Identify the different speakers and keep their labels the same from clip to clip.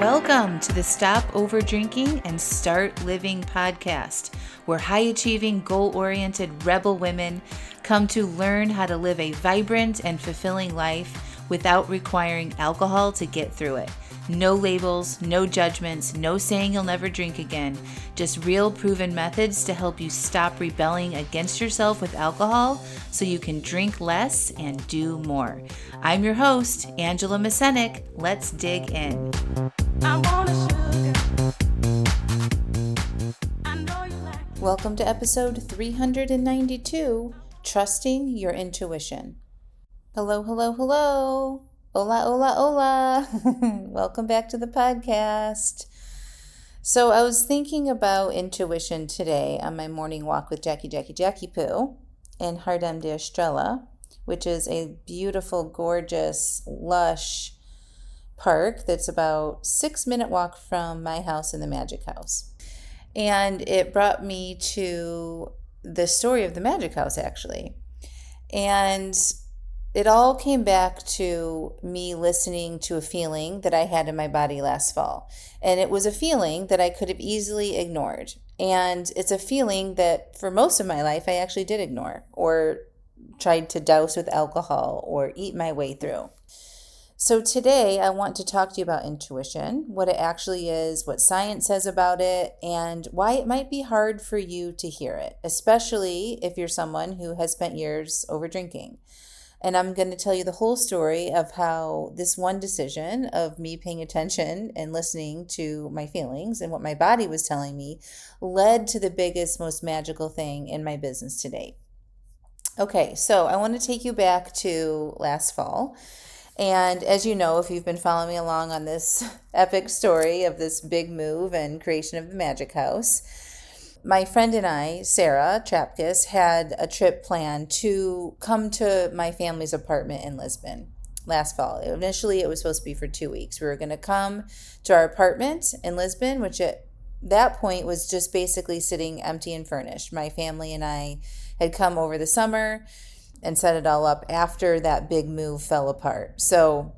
Speaker 1: Welcome to the Stop Over Drinking and Start Living podcast, where high-achieving, goal-oriented rebel women come to learn how to live a vibrant and fulfilling life without requiring alcohol to get through it. No labels, no judgments, no saying you'll never drink again. Just real proven methods to help you stop rebelling against yourself with alcohol so you can drink less and do more. I'm your host, Angela Mascenik. Let's dig in. Welcome to episode 392, Trusting Your Intuition. Hello, hello, hello. Hola, hola, hola. Welcome back to the podcast. So I was thinking about intuition today on my morning walk with Jackie Poo in Hardem de Estrella, which is a beautiful, gorgeous, lush park that's about 6-minute walk from my house in the Magic House. And it brought me to the story of the Magic House, actually. And it all came back to me listening to a feeling that I had in my body last fall. And it was a feeling that I could have easily ignored. And it's a feeling that for most of my life, I actually did ignore or tried to douse with alcohol or eat my way through. So today I want to talk to you about intuition, what it actually is, what science says about it, and why it might be hard for you to hear it, especially if you're someone who has spent years over drinking. And I'm going to tell you the whole story of how this one decision of me paying attention and listening to my feelings and what my body was telling me led to the biggest, most magical thing in my business to date. Okay, so I want to take you back to last fall. And as you know, if you've been following me along on this epic story of this big move and creation of the Magic House, my friend and I, Sarah Trapkis, had a trip planned to come to my family's apartment in Lisbon last fall. Initially, it was supposed to be for 2 weeks. We were going to come to our apartment in Lisbon, which at that point was just basically sitting empty and furnished. My family and I had come over the summer and set it all up after that big move fell apart. So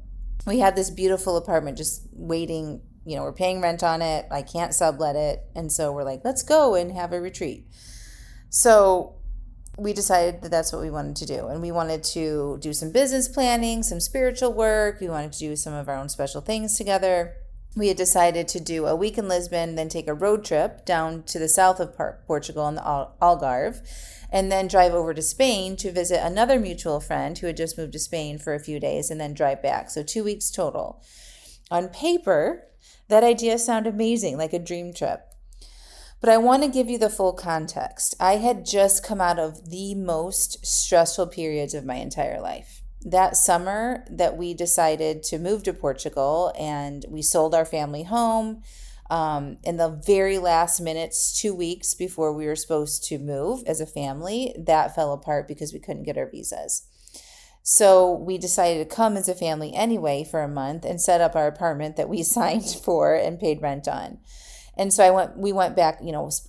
Speaker 1: we had this beautiful apartment just waiting. You know, we're paying rent on it. I can't sublet it. And so we're like, let's go and have a retreat. So we decided that that's what we wanted to do. And we wanted to do some business planning, some spiritual work. We wanted to do some of our own special things together. We had decided to do a week in Lisbon, then take a road trip down to the south of Portugal in the Algarve, and then drive over to Spain to visit another mutual friend who had just moved to Spain for a few days and then drive back. So 2 weeks total. On paper, that idea sounded amazing, like a dream trip. But I want to give you the full context. I had just come out of the most stressful periods of my entire life. That summer that we decided to move to Portugal and we sold our family home, in the very last minutes, 2 weeks before we were supposed to move as a family, that fell apart because we couldn't get our visas. So we decided to come as a family anyway for a month and set up our apartment that we signed for and paid rent on. And so we went back,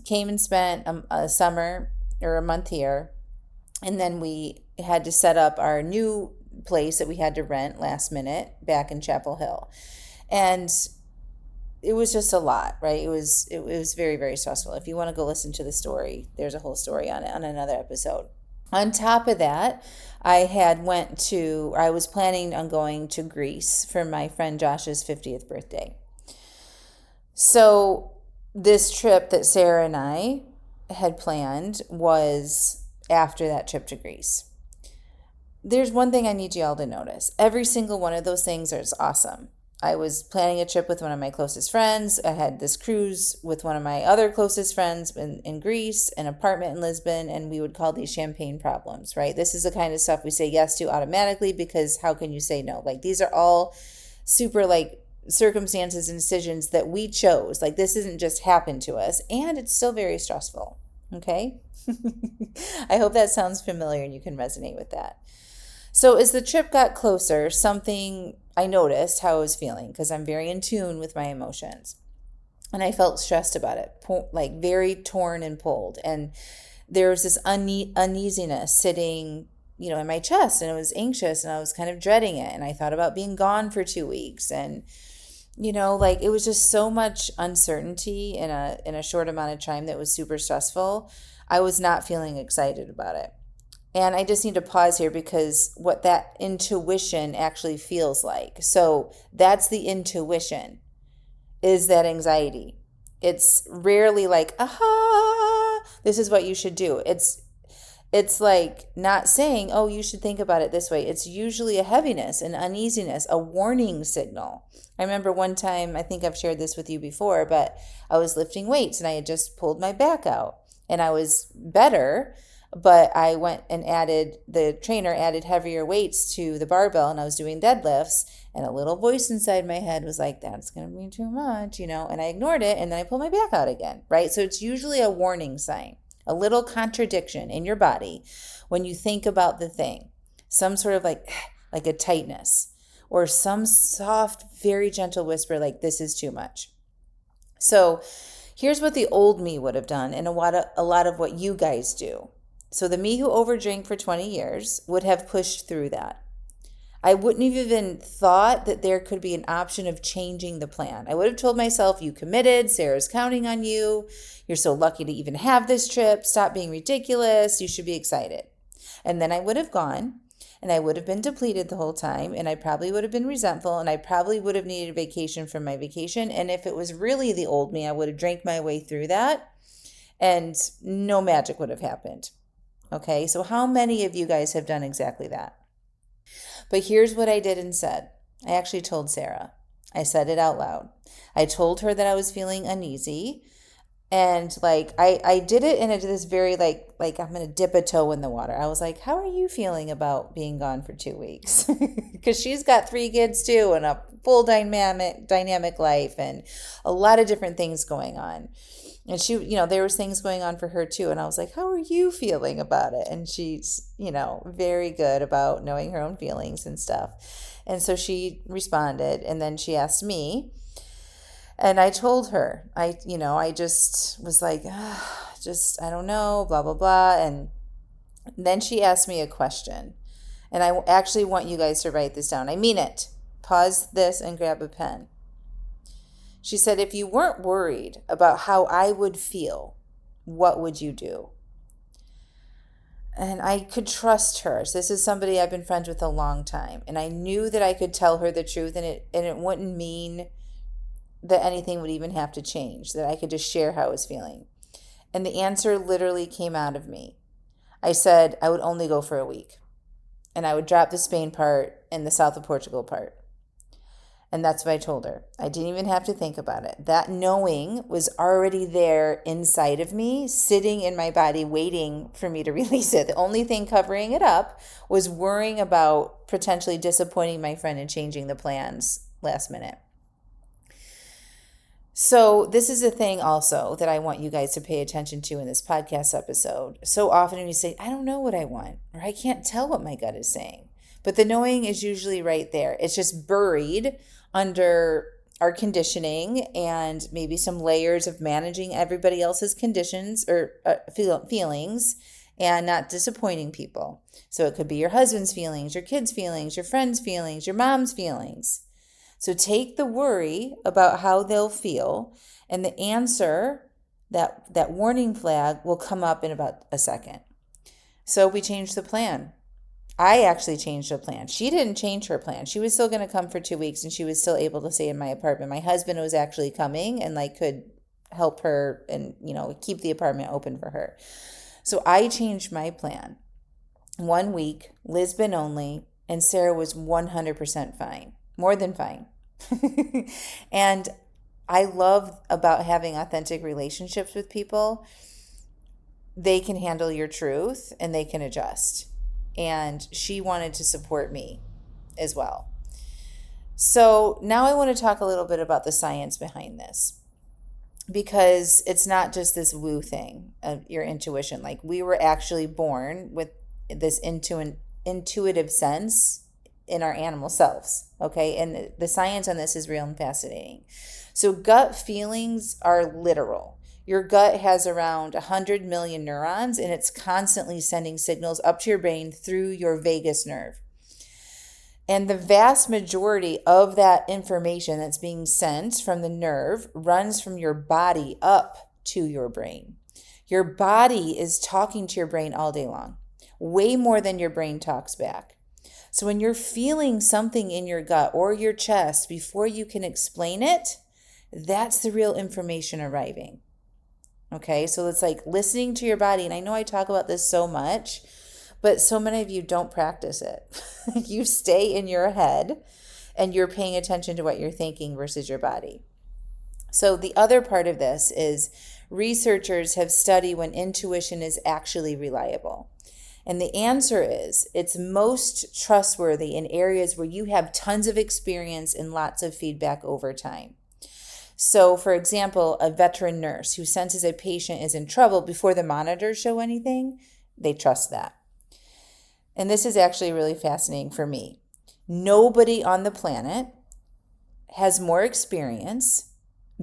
Speaker 1: came and spent a summer or a month here. And then we had to set up our new place that we had to rent last minute back in Chapel Hill. And it was just a lot, right? It was very, very stressful. If you want to go listen to the story, there's a whole story on it on another episode. On top of that, I was planning on going to Greece for my friend Josh's 50th birthday. So this trip that Sarah and I had planned was after that trip to Greece. There's one thing I need you all to notice. Every single one of those things is awesome. I was planning a trip with one of my closest friends. I had this cruise with one of my other closest friends in Greece, an apartment in Lisbon, and we would call these champagne problems, right? This is the kind of stuff we say yes to automatically because how can you say no? Like these are all super circumstances and decisions that we chose. Like this isn't just happened to us, and it's still very stressful, okay? I hope that sounds familiar and you can resonate with that. So as the trip got closer, something I noticed how I was feeling because I'm very in tune with my emotions. And I felt stressed about it, like very torn and pulled. And there was this uneasiness sitting, in my chest, and I was anxious and I was kind of dreading it. And I thought about being gone for 2 weeks. And Like it was just so much uncertainty in a short amount of time that was super stressful. I was not feeling excited about it. And I just need to pause here because what that intuition actually feels like. So that's the intuition, is that anxiety. It's rarely like, aha, this is what you should do. It's like not saying, oh, you should think about it this way. It's usually a heaviness, an uneasiness, a warning signal. I remember one time, I think I've shared this with you before, but I was lifting weights and I had just pulled my back out and I was better, but I went and the trainer added heavier weights to the barbell and I was doing deadlifts, and a little voice inside my head was like, that's going to be too much, and I ignored it and then I pulled my back out again, right? So it's usually a warning sign, a little contradiction in your body when you think about the thing, some sort of like a tightness or some soft, very gentle whisper like, this is too much. So here's what the old me would have done and a lot of what you guys do. So the me who overdrank for 20 years would have pushed through that. I wouldn't have even thought that there could be an option of changing the plan. I would have told myself, you committed, Sarah's counting on you. You're so lucky to even have this trip. Stop being ridiculous. You should be excited. And then I would have gone and I would have been depleted the whole time, and I probably would have been resentful, and I probably would have needed a vacation from my vacation. And if it was really the old me, I would have drank my way through that and no magic would have happened. Okay, so how many of you guys have done exactly that? But here's what I did instead. I actually told Sarah. I said it out loud. I told her that I was feeling uneasy. And like I did it in this very like I'm gonna dip a toe in the water. I was like, how are you feeling about being gone for 2 weeks? Because she's got 3 kids too and a full dynamic life and a lot of different things going on. And she, there was things going on for her too. And I was like, how are you feeling about it? And she's, very good about knowing her own feelings and stuff. And so she responded, and then she asked me, and I told her, I just was like, I don't know, blah, blah, blah. And then she asked me a question. And I actually want you guys to write this down. I mean it. Pause this and grab a pen. She said, if you weren't worried about how I would feel, what would you do? And I could trust her. So this is somebody I've been friends with a long time. And I knew that I could tell her the truth, and it wouldn't mean that anything would even have to change, that I could just share how I was feeling. And the answer literally came out of me. I said I would only go for a week. And I would drop the Spain part and the south of Portugal part. And that's what I told her. I didn't even have to think about it. That knowing was already there inside of me, sitting in my body, waiting for me to release it. The only thing covering it up was worrying about potentially disappointing my friend and changing the plans last minute. So this is a thing also that I want you guys to pay attention to in this podcast episode. So often we say, I don't know what I want, or I can't tell what my gut is saying. But the knowing is usually right there. It's just buried under our conditioning and maybe some layers of managing everybody else's conditions or feelings and not disappointing people. So it could be your husband's feelings, your kids' feelings, your friend's feelings, your mom's feelings. So take the worry about how they'll feel, and the answer, that warning flag, will come up in about a second. So we changed the plan. I actually changed the plan. She didn't change her plan. She was still going to come for 2 weeks, and she was still able to stay in my apartment. My husband was actually coming and could help her and, keep the apartment open for her. So I changed my plan. 1 week, Lisbon only, and Sarah was 100% fine. More than fine. And I love about having authentic relationships with people. They can handle your truth and they can adjust. And she wanted to support me as well. So now I want to talk a little bit about the science behind this, because it's not just this woo thing of your intuition. Like, we were actually born with this intuitive sense in our animal selves, okay? And the science on this is real and fascinating. So gut feelings are literal. Your gut has around 100 million neurons, and it's constantly sending signals up to your brain through your vagus nerve. And the vast majority of that information that's being sent from the nerve runs from your body up to your brain. Your body is talking to your brain all day long, way more than your brain talks back. So when you're feeling something in your gut or your chest before you can explain it, that's the real information arriving. Okay, so it's like listening to your body. And I know I talk about this so much, but so many of you don't practice it. You stay in your head and you're paying attention to what you're thinking versus your body. So the other part of this is researchers have studied when intuition is actually reliable. And the answer is it's most trustworthy in areas where you have tons of experience and lots of feedback over time. So, for example, a veteran nurse who senses a patient is in trouble before the monitors show anything, they trust that. And this is actually really fascinating for me. Nobody on the planet has more experience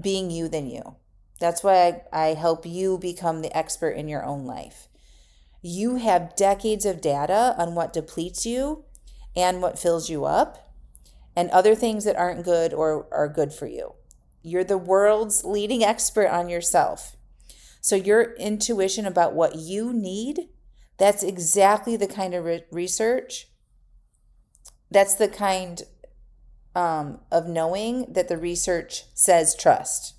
Speaker 1: being you than you. That's why I help you become the expert in your own life. You have decades of data on what depletes you and what fills you up and other things that aren't good or are good for you. You're the world's leading expert on yourself. So your intuition about what you need, that's exactly the kind of research, that's the kind of knowing that the research says trust.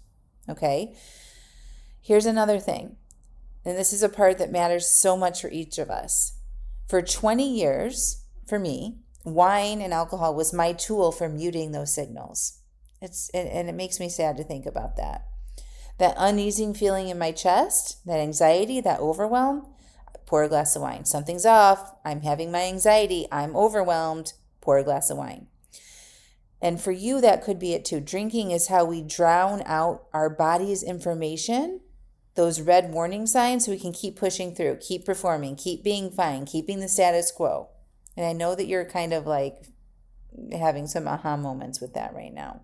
Speaker 1: Okay? Here's another thing, and this is a part that matters so much for each of us. For 20 years, for me, wine and alcohol was my tool for muting those signals. And it makes me sad to think about that. That uneasy feeling in my chest, that anxiety, that overwhelm, pour a glass of wine. Something's off. I'm having my anxiety. I'm overwhelmed. Pour a glass of wine. And for you, that could be it too. Drinking is how we drown out our body's information, those red warning signs, so we can keep pushing through, keep performing, keep being fine, keeping the status quo. And I know that you're kind of like having some aha moments with that right now.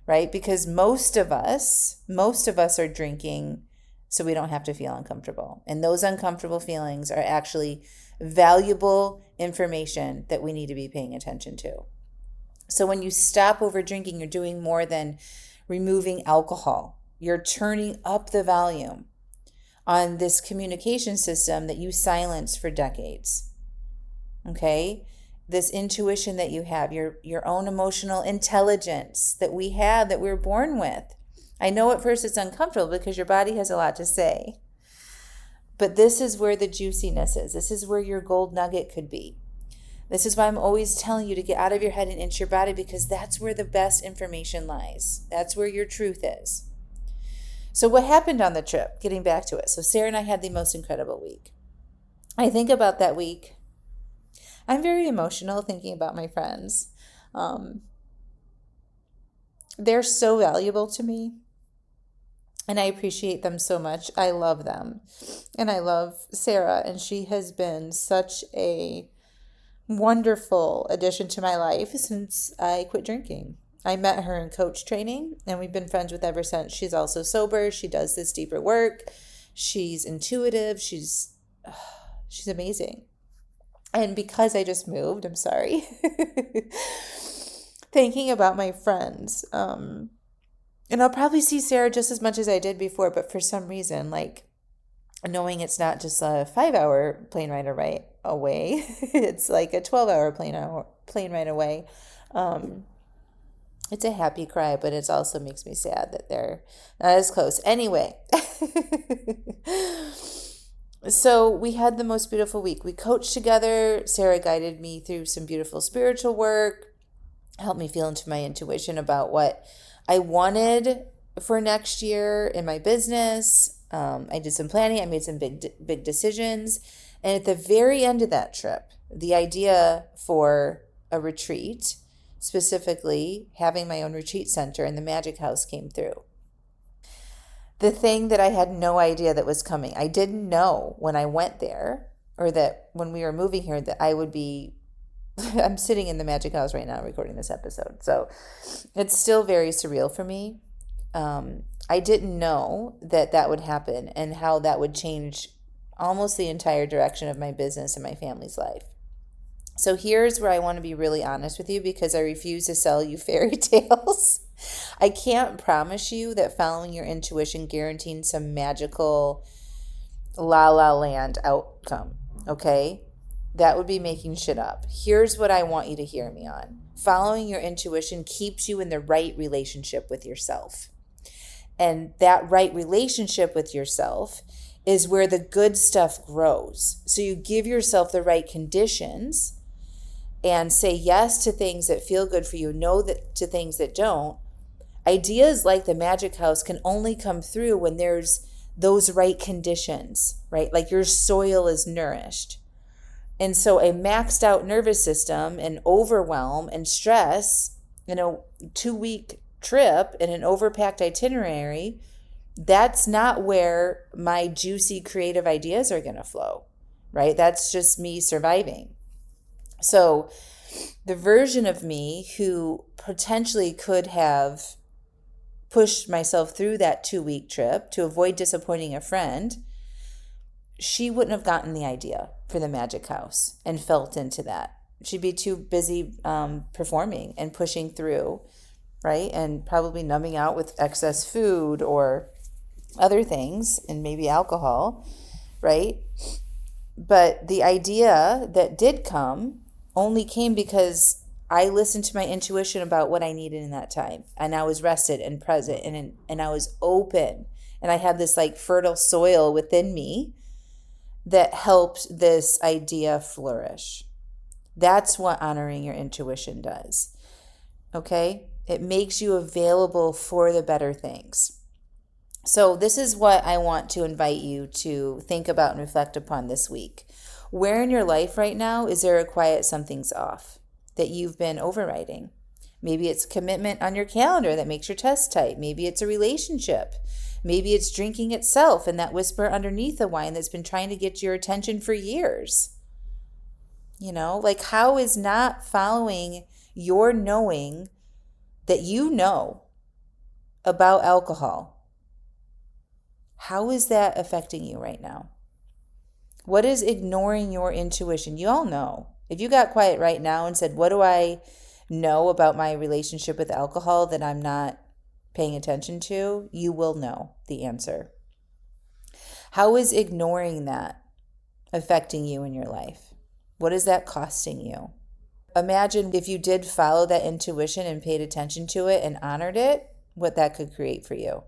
Speaker 1: Right? Because most of us are drinking so we don't have to feel uncomfortable. And those uncomfortable feelings are actually valuable information that we need to be paying attention to. So when you stop over drinking, you're doing more than removing alcohol. You're turning up the volume on this communication system that you silenced for decades. Okay? This intuition that you have, your own emotional intelligence that we have, that we're born with. I know at first it's uncomfortable because your body has a lot to say. But this is where the juiciness is. This is where your gold nugget could be. This is why I'm always telling you to get out of your head and into your body, because that's where the best information lies. That's where your truth is. So what happened on the trip? Getting back to it. So Sarah and I had the most incredible week. I think about that week. I'm very emotional thinking about my friends. They're so valuable to me, and I appreciate them so much. I love them, and I love Sarah, and she has been such a wonderful addition to my life since I quit drinking. I met her in coach training, and we've been friends with ever since. She's also sober. She does this deeper work. She's intuitive. She's amazing. And because I just moved, I'm sorry, thinking about my friends. And I'll probably see Sarah just as much as I did before, but for some reason, like knowing it's not just a 5-hour plane ride away, it's like a 12-hour plane ride away. It's a happy cry, but it also makes me sad that they're not as close. Anyway. So we had the most beautiful week. We coached together. Sarah guided me through some beautiful spiritual work, helped me feel into my intuition about what I wanted for next year in my business. I did some planning. I made some big decisions. And at the very end of that trip, the idea for a retreat, specifically having my own retreat center in the Magic House, came through. The thing that I had no idea that was coming. I didn't know when I went there, or that when we were moving here, that I would be, I'm sitting in the Magic House right now recording this episode. So it's still very surreal for me. I didn't know that would happen and how that would change almost the entire direction of my business and my family's life. So here's where I want to be really honest with you, because I refuse to sell you fairy tales. I can't promise you that following your intuition guarantees some magical la la land outcome, okay? That would be making shit up. Here's what I want you to hear me on. Following your intuition keeps you in the right relationship with yourself. And that right relationship with yourself is where the good stuff grows. So you give yourself the right conditions and say yes to things that feel good for you, no that to things that don't. Ideas like the magic house can only come through when there's those right conditions, right? Like your soil is nourished. And so a maxed out nervous system and overwhelm and stress, 2-week trip and an overpacked itinerary, that's not where my juicy creative ideas are going to flow, right? That's just me surviving. So the version of me who potentially could have pushed myself through that 2-week trip to avoid disappointing a friend, she wouldn't have gotten the idea for the magic house and felt into that. She'd be too busy performing and pushing through, right? And probably numbing out with excess food or other things, and maybe alcohol, right? But the idea that did come only came because I listened to my intuition about what I needed in that time. And I was rested and present, and I was open. And I had this like fertile soil within me that helped this idea flourish. That's what honoring your intuition does. Okay? It makes you available for the better things. So this is what I want to invite you to think about and reflect upon this week. Where in your life right now is there a quiet something's off that you've been overriding? Maybe it's commitment on your calendar that makes your chest tight. Maybe it's a relationship. Maybe it's drinking itself and that whisper underneath the wine that's been trying to get your attention for years. Like how is not following your knowing that you know about alcohol, how is that affecting you right now? What is ignoring your intuition? You all know. If you got quiet right now and said, what do I know about my relationship with alcohol that I'm not paying attention to? You will know the answer. How is ignoring that affecting you in your life? What is that costing you? Imagine if you did follow that intuition and paid attention to it and honored it, what that could create for you.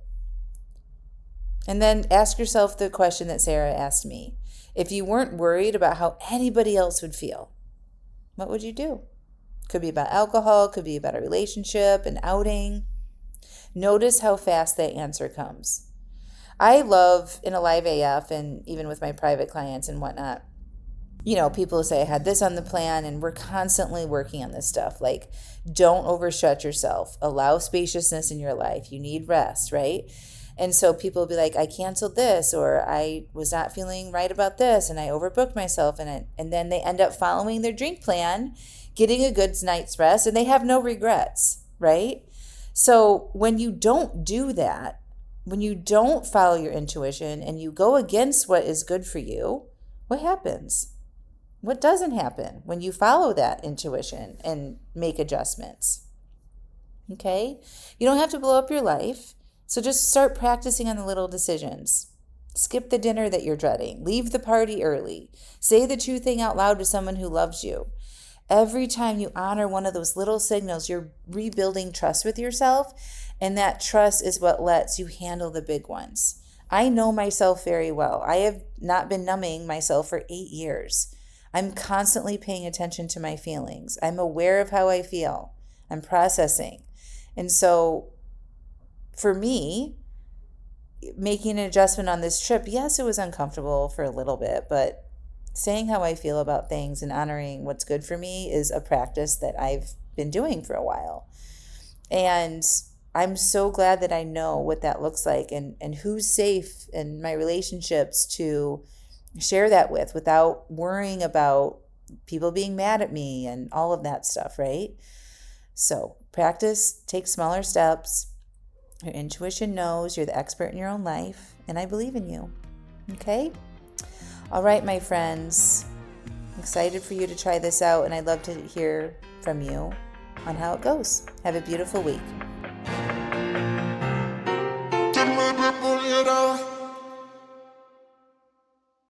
Speaker 1: And then ask yourself the question that Sarah asked me. If you weren't worried about how anybody else would feel, what would you do? Could be about alcohol, could be about a relationship, an outing. Notice how fast that answer comes. I love in Alive AF and even with my private clients and whatnot, people say I had this on the plan and we're constantly working on this stuff. Like, don't overstretch yourself. Allow spaciousness in your life. You need rest, right? And so people will be like, I canceled this, or I was not feeling right about this, and I overbooked myself, and then they end up following their drink plan, getting a good night's rest, and they have no regrets, right? So when you don't do that, when you don't follow your intuition and you go against what is good for you, what happens? What doesn't happen when you follow that intuition and make adjustments? Okay? You don't have to blow up your life. So just start practicing on the little decisions. Skip the dinner that you're dreading. Leave the party early. Say the true thing out loud to someone who loves you. Every time you honor one of those little signals, you're rebuilding trust with yourself, and that trust is what lets you handle the big ones. I know myself very well. I have not been numbing myself for 8 years. I'm constantly paying attention to my feelings. I'm aware of how I feel. I'm processing. And so for me, making an adjustment on this trip, yes, it was uncomfortable for a little bit, but saying how I feel about things and honoring what's good for me is a practice that I've been doing for a while. And I'm so glad that I know what that looks like and who's safe in my relationships to share that with without worrying about people being mad at me and all of that stuff, right? So practice, take smaller steps. Your intuition knows you're the expert in your own life, and I believe in you. Okay? All right, my friends. Excited for you to try this out, and I'd love to hear from you on how it goes. Have a beautiful week.